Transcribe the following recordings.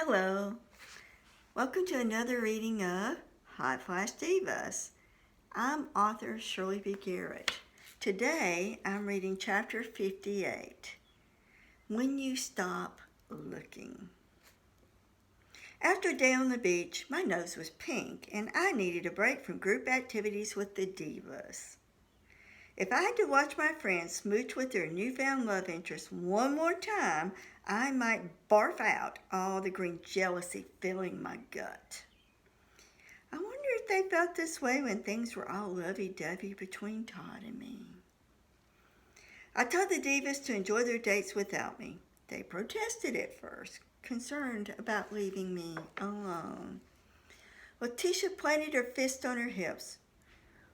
Hello, welcome to another reading of Hot Flash Divas. I'm author Shirley B. Garrett. Today I'm reading chapter 58, When You Stop Looking. After a day on the beach, my nose was pink and I needed a break from group activities with the divas. If I had to watch my friends smooch with their newfound love interest one more time, I might barf out all the green jealousy filling my gut. I wonder if they felt this way when things were all lovey-dovey between Todd and me. I told the divas to enjoy their dates without me. They protested at first, concerned about leaving me alone. Letitia planted her fist on her hips.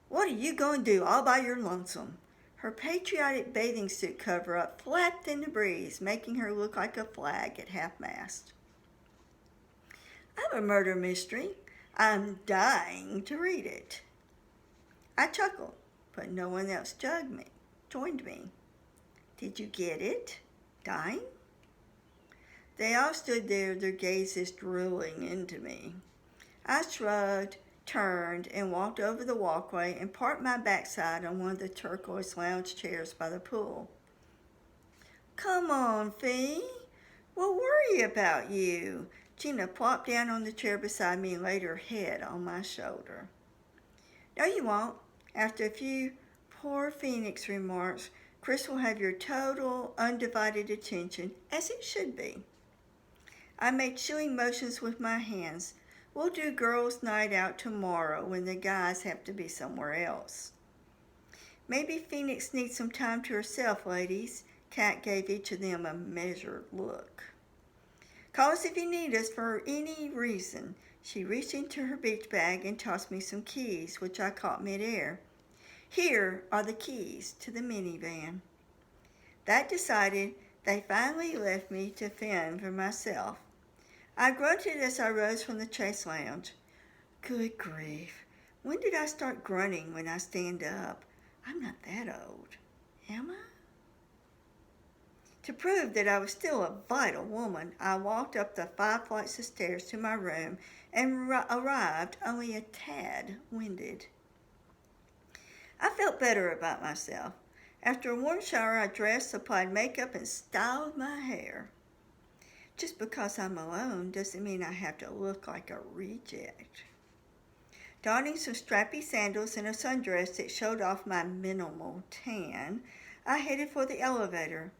"What are you going to do all by your lonesome?" Her patriotic bathing suit cover-up flapped in the breeze, making her look like a flag at half-mast. "I'm a murder mystery. I'm dying to read it." I chuckled, but no one else joined me. "Did you get it? Dying?" They all stood there, their gazes drilling into me. I shrugged, turned, and walked over the walkway and parked my backside on one of the turquoise lounge chairs by the pool. "Come on, Fee. We'll worry about you." Gina plopped down on the chair beside me and laid her head on my shoulder. "No, you won't. After a few poor Phoenix remarks, Chris will have your total, undivided attention, as it should be." I made shooing motions with my hands. "We'll do girls' night out tomorrow when the guys have to be somewhere else." "Maybe Phoenix needs some time to herself, ladies." Kat gave each of them a measured look. "Call us if you need us for any reason." She reached into her beach bag and tossed me some keys, which I caught midair. "Here are the keys to the minivan." That decided, they finally left me to fend for myself. I grunted as I rose from the chase lounge. Good grief, when did I start grunting when I stand up? I'm not that old, am I? To prove that I was still a vital woman, I walked up the 5 flights of stairs to my room and arrived only a tad winded. I felt better about myself. After a warm shower, I dressed, applied makeup, and styled my hair. Just because I'm alone doesn't mean I have to look like a reject. Donning some strappy sandals and a sundress that showed off my minimal tan, I headed for the elevator.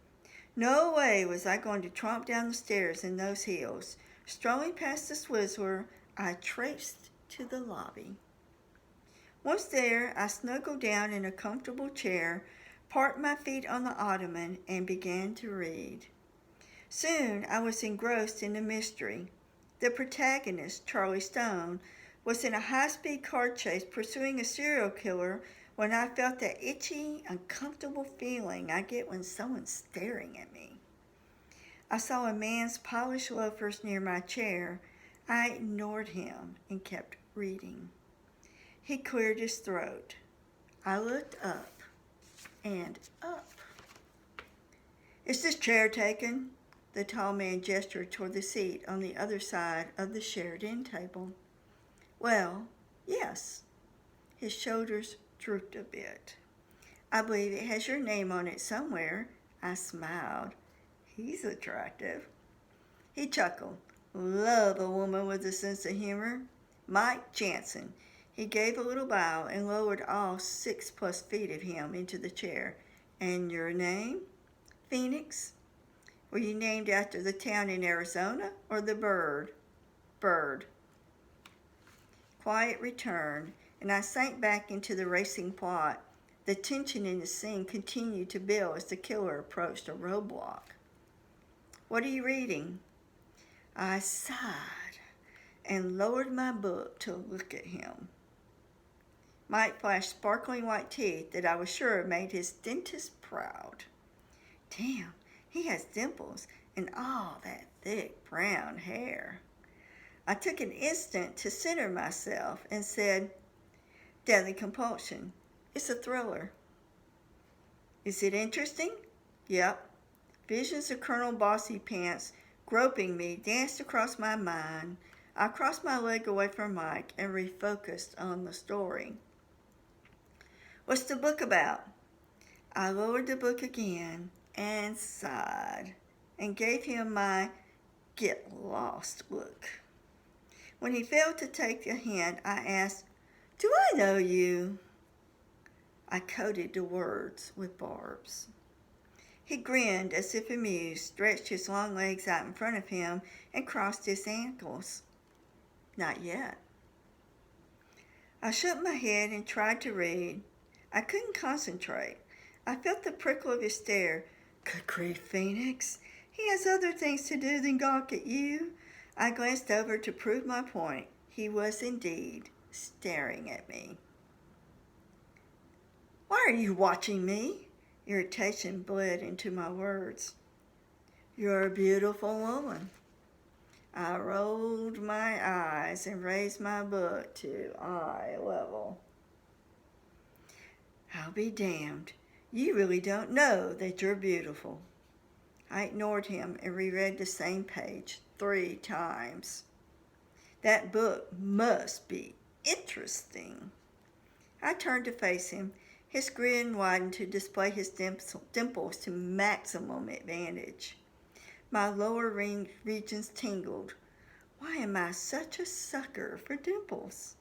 No way was I going to tromp down the stairs in those heels. Strolling past the Swizzler, I traced to the lobby. Once there, I snuggled down in a comfortable chair, parked my feet on the ottoman, and began to read. Soon I was engrossed in the mystery. The protagonist, Charlie Stone, was in a high-speed car chase pursuing a serial killer when I felt that itchy, uncomfortable feeling I get when someone's staring at me. I saw a man's polished loafers near my chair. I ignored him and kept reading. He cleared his throat. I looked up and up. "Is this chair taken?" The tall man gestured toward the seat on the other side of the shared-in table. "Well, yes." His shoulders drooped a bit. "I believe it has your name on it somewhere." I smiled. He's attractive. He chuckled. "Love a woman with a sense of humor. Mike Jansen." He gave a little bow and lowered all 6+ feet of him into the chair. "And your name?" "Phoenix." "Were you named after the town in Arizona or the bird?" "Bird." Quiet returned, and I sank back into the racing plot. The tension in the scene continued to build as the killer approached a roadblock. "What are you reading?" I sighed and lowered my book to look at him. Mike flashed sparkling white teeth that I was sure made his dentist proud. Damn, he has dimples and all that thick brown hair. I took an instant to center myself and said, "Deadly Compulsion. It's a thriller." "Is it interesting?" "Yep. Visions of Colonel Bossy Pants groping me, danced across my mind. I crossed my leg away from Mike and refocused on the story. What's the book about? I lowered the book again and sighed and gave him my Get Lost look. When he failed to take a hint, I asked, Do I know you? I coded the words with barbs. He grinned as if amused, stretched his long legs out in front of him, and crossed his ankles. Not yet. I shook my head and tried to read. I couldn't concentrate. I felt the prickle of his stare. Good grief, Phoenix. He has other things to do than gawk at you. I glanced over to prove my point. He was indeed staring at me. Why are you watching me? Irritation bled into my words. You're a beautiful woman. I rolled my eyes and raised my book to eye level. I'll be damned. You really don't know that you're beautiful. I ignored him and reread the same page 3 times. That book must be interesting. I turned to face him. His grin widened to display his dimples to maximum advantage. My lower regions tingled. Why am I such a sucker for dimples?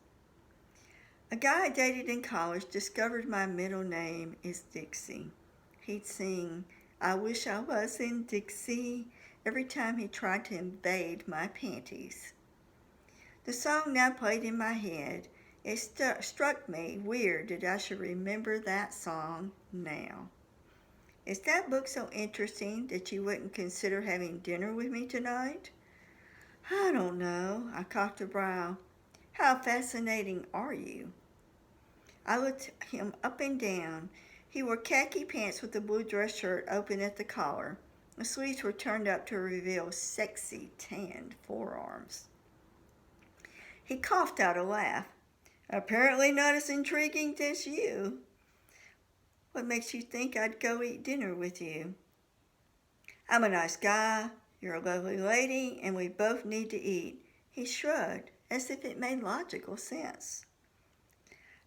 A guy I dated in college discovered my middle name is Dixie. He'd sing, I wish I was in Dixie, every time he tried to invade my panties. The song now played in my head. It struck me weird that I should remember that song now. Is that book so interesting that you wouldn't consider having dinner with me tonight? I don't know. I cocked a brow. How fascinating are you? I looked him up and down. He wore khaki pants with a blue dress shirt open at the collar. The sleeves were turned up to reveal sexy tanned forearms. He coughed out a laugh. Apparently not as intriguing as you. What makes you think I'd go eat dinner with you? I'm a nice guy, you're a lovely lady, and we both need to eat. He shrugged, as if it made logical sense.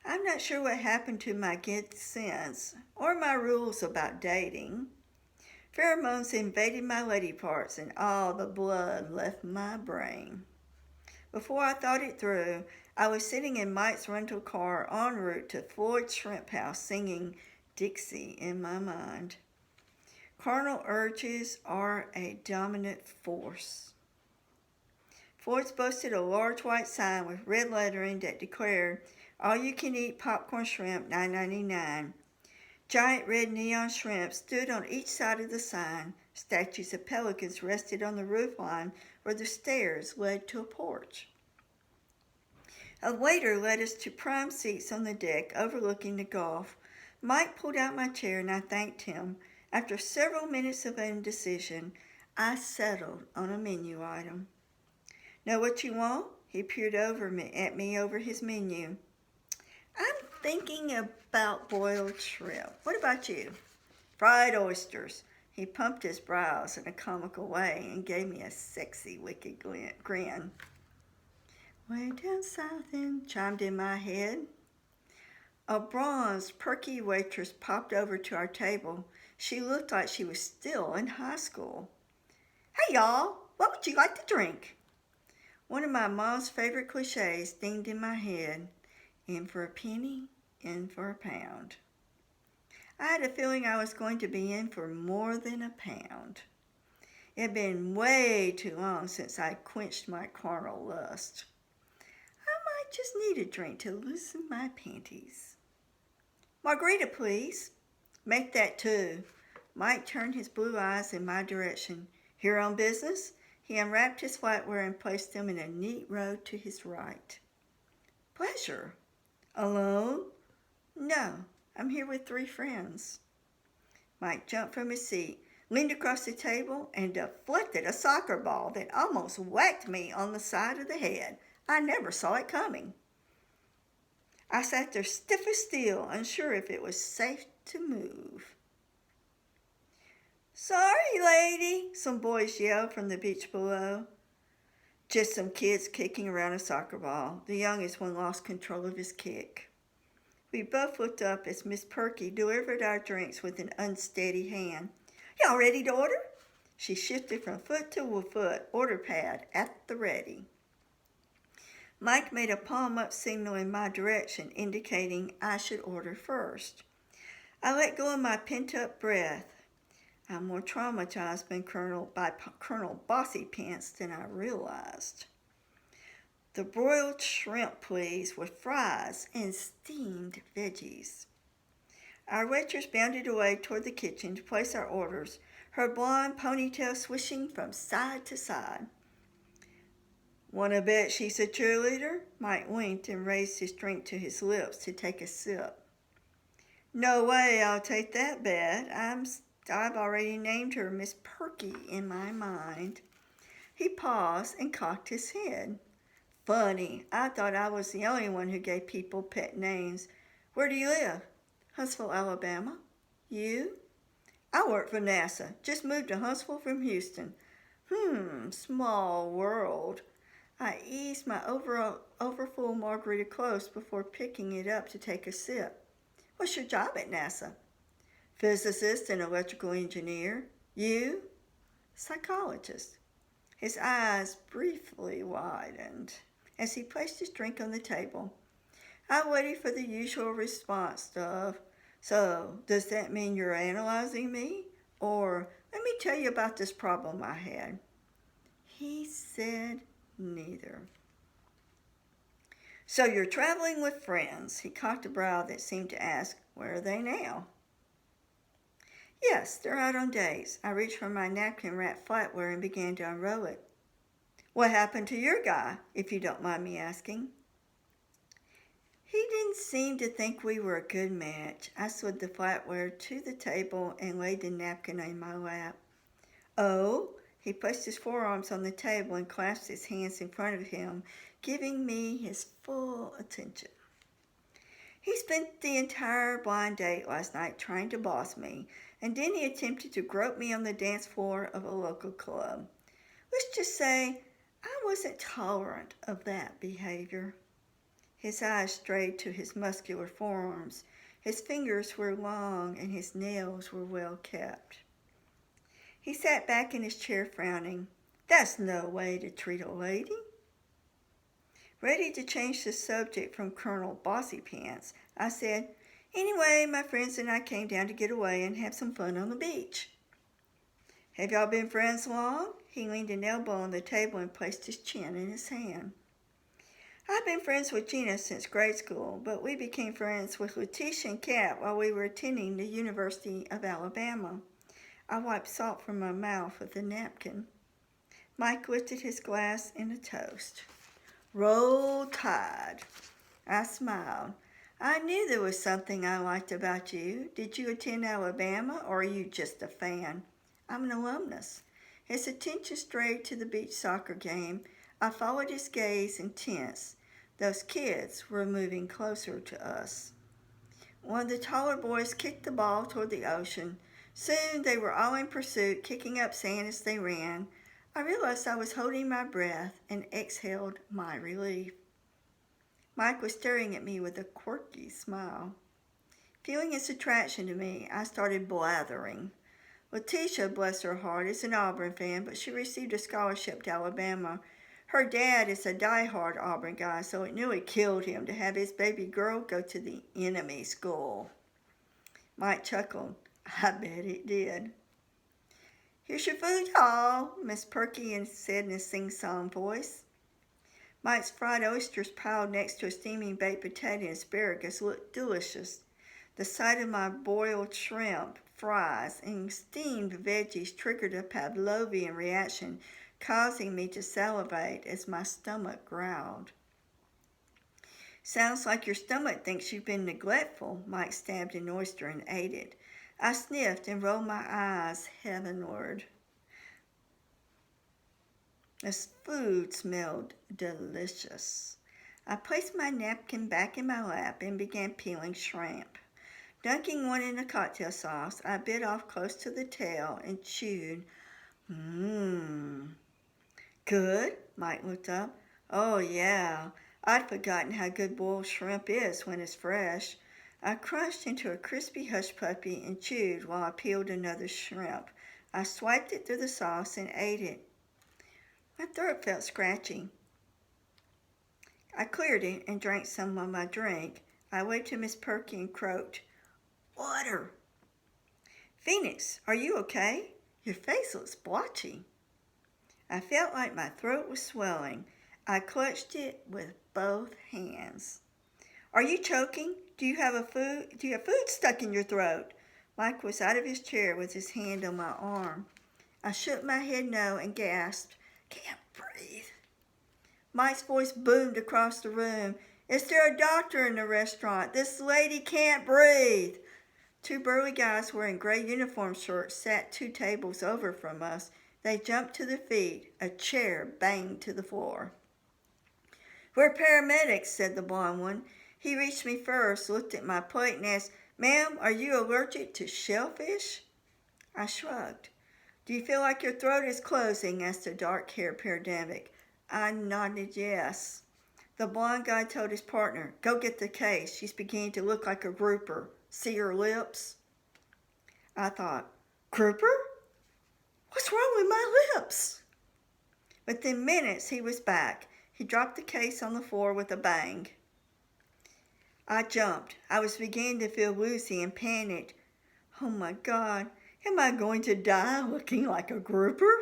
I'm not sure what happened to my good sense, or my rules about dating. Pheromones invaded my lady parts, and all the blood left my brain. Before I thought it through, I was sitting in Mike's rental car en route to Floyd's Shrimp House singing Dixie in my mind. Carnal urges are a dominant force. Floyd's boasted a large white sign with red lettering that declared, all you can eat popcorn shrimp, $9.99. Giant red neon shrimp stood on each side of the sign. Statues of pelicans rested on the roofline where the stairs led to a porch. A waiter led us to prime seats on the deck overlooking the Gulf. Mike pulled out my chair and I thanked him. After several minutes of indecision, I settled on a menu item. Know what you want? He peered at me over his menu. I'm thinking about boiled shrimp. What about you? Fried oysters. He pumped his brows in a comical way and gave me a sexy, wicked grin. Way down south and chimed in my head. A bronzed, perky waitress popped over to our table. She looked like she was still in high school. Hey, y'all, what would you like to drink? One of my mom's favorite cliches dinged in my head. In for a penny, in for a pound. I had a feeling I was going to be in for more than a pound. It had been way too long since I quenched my carnal lust. I might just need a drink to loosen my panties. Margarita, please. Make that 2. Mike turned his blue eyes in my direction. Here on business? He unwrapped his flatware and placed them in a neat row to his right. Pleasure. Alone? No, I'm here with 3 friends. Mike jumped from his seat, leaned across the table, and deflected a soccer ball that almost whacked me on the side of the head. I never saw it coming. I sat there stiff as steel, unsure if it was safe to move. "Sorry, lady," some boys yelled from the beach below. Just some kids kicking around a soccer ball. The youngest one lost control of his kick. We both looked up as Miss Perky delivered our drinks with an unsteady hand. "Y'all ready to order?" She shifted from foot to foot, order pad at the ready. Mike made a palm-up signal in my direction, indicating I should order first. I let go of my pent-up breath. I'm more traumatized by Colonel Bossy Pants than I realized. The broiled shrimp, please, with fries and steamed veggies. Our waitress bounded away toward the kitchen to place our orders, her blonde ponytail swishing from side to side. "Wanna bet she's a cheerleader?" Mike winked and raised his drink to his lips to take a sip. "No way I'll take that bet. I've already named her Miss Perky in my mind." He paused and cocked his head. "Funny, I thought I was the only one who gave people pet names. Where do you live?" "Huntsville, Alabama." "You?" "I work for NASA. Just moved to Huntsville from Houston." Small world." I eased my overfull margarita close before picking it up to take a sip. "What's your job at NASA?" "Physicist and electrical engineer." "You?" "Psychologist." His eyes briefly widened as he placed his drink on the table. I waited for the usual response of, "So, does that mean you're analyzing me? Or, let me tell you about this problem I had." He said neither. "So you're traveling with friends." He cocked a brow that seemed to ask, "Where are they now?" "Yes, they're out on dates." I reached for my napkin-wrapped flatware and began to unroll it. "What happened to your guy, if you don't mind me asking?" He didn't seem to think we were a good match. I slid the flatware to the table and laid the napkin in my lap. "Oh?" He placed his forearms on the table and clasped his hands in front of him, giving me his full attention. He spent the entire blind date last night trying to boss me, and then he attempted to grope me on the dance floor of a local club. Let's just say I wasn't tolerant of that behavior. His eyes strayed to his muscular forearms. His fingers were long and his nails were well kept. He sat back in his chair frowning. "That's no way to treat a lady." Ready to change the subject from Colonel Bossy Pants, I said, "Anyway, my friends and I came down to get away and have some fun on the beach." "Have y'all been friends long?" He leaned an elbow on the table and placed his chin in his hand. "I've been friends with Gina since grade school, but we became friends with Letitia and Kat while we were attending the University of Alabama." I wiped salt from my mouth with a napkin. Mike lifted his glass in a toast. "Roll Tide." I smiled. "I knew there was something I liked about you. Did you attend Alabama, or are you just a fan?" "I'm an alumnus." His attention strayed to the beach soccer game. I followed his gaze intense. Those kids were moving closer to us. One of the taller boys kicked the ball toward the ocean. Soon they were all in pursuit, kicking up sand as they ran. I realized I was holding my breath and exhaled my relief. Mike was staring at me with a quirky smile. Feeling his attraction to me, I started blathering. Letitia, bless her heart, is an Auburn fan, but she received a scholarship to Alabama. Her dad is a die-hard Auburn guy, so it nearly killed him to have his baby girl go to the enemy school. Mike chuckled. I bet it did. "Here's your food, y'all," Miss Perky said in a sing-song voice. Mike's fried oysters piled next to a steaming baked potato and asparagus looked delicious. The sight of my boiled shrimp, fries, and steamed veggies triggered a Pavlovian reaction, causing me to salivate as my stomach growled. "Sounds like your stomach thinks you've been neglectful." Mike stabbed an oyster and ate it. I sniffed and rolled my eyes heavenward. This food smelled delicious. I placed my napkin back in my lap and began peeling shrimp. Dunking one in the cocktail sauce, I bit off close to the tail and chewed. Mmm. Good? Mike looked up. Oh, yeah. I'd forgotten how good boiled shrimp is when it's fresh. I crunched into a crispy hush puppy and chewed while I peeled another shrimp. I swiped it through the sauce and ate it. My throat felt scratchy. I cleared it and drank some of my drink. I waved to Miss Perky and croaked, "Water!" "Phoenix, are you okay? Your face looks blotchy." I felt like my throat was swelling. I clutched it with both hands. "Are you choking? Do you have food stuck in your throat?" Mike was out of his chair with his hand on my arm. I shook my head no and gasped, "Can't breathe." Mike's voice boomed across the room. "Is there a doctor in the restaurant? This lady can't breathe." Two burly guys wearing gray uniform shirts sat 2 tables over from us. They jumped to their feet. A chair banged to the floor. "We're paramedics," said the blond one. He reached me first, looked at my plate and asked, "Ma'am, are you allergic to shellfish?" I shrugged. "Do you feel like your throat is closing?" asked the dark-haired paramedic. I nodded yes. The blond guy told his partner, "Go get the case. She's beginning to look like a grouper. See her lips?" I thought, "Grouper? What's wrong with my lips?" Within minutes, he was back. He dropped the case on the floor with a bang. I jumped. I was beginning to feel woozy and panicked. Oh my God, am I going to die looking like a grouper?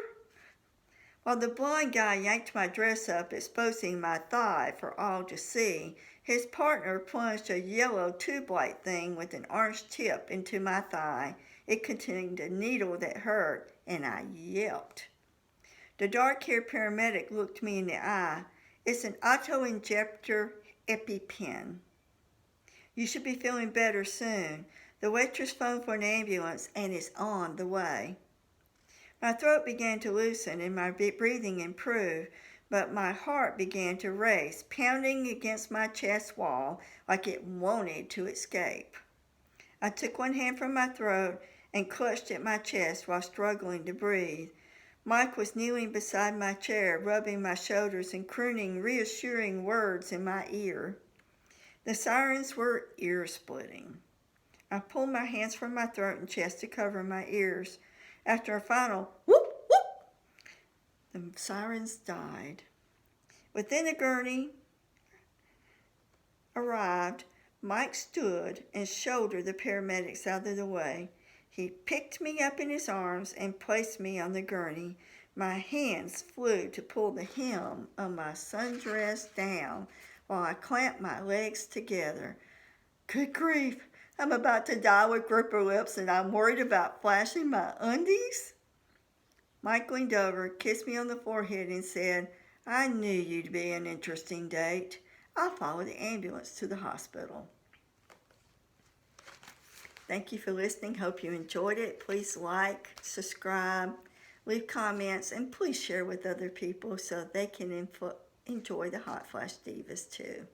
While the blond guy yanked my dress up, exposing my thigh for all to see, his partner plunged a yellow tube-like thing with an orange tip into my thigh. It contained a needle that hurt, and I yelped. The dark-haired paramedic looked me in the eye. "It's an auto-injector EpiPen. You should be feeling better soon. The waitress phoned for an ambulance and is on the way." My throat began to loosen and my breathing improved, but my heart began to race, pounding against my chest wall like it wanted to escape. I took one hand from my throat and clutched at my chest while struggling to breathe. Mike was kneeling beside my chair, rubbing my shoulders and crooning reassuring words in my ear. The sirens were ear-splitting. I pulled my hands from my throat and chest to cover my ears. After a final whoop, whoop, the sirens died. Within the gurney arrived, Mike stood and shouldered the paramedics out of the way. He picked me up in his arms and placed me on the gurney. My hands flew to pull the hem of my sundress down while I clamped my legs together. Good grief, I'm about to die with grouper lips and I'm worried about flashing my undies? Mike leaned over, kissed me on the forehead and said, "I knew you'd be an interesting date. I'll follow the ambulance to the hospital." Thank you for listening. Hope you enjoyed it. Please like, subscribe, leave comments, and please share with other people so they can enjoy the Hot Flash Divas too.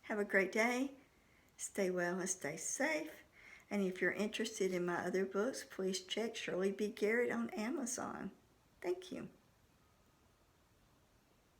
Have a great day. Stay well and stay safe. And if you're interested in my other books, please check Shirley B. Garrett on Amazon. Thank you.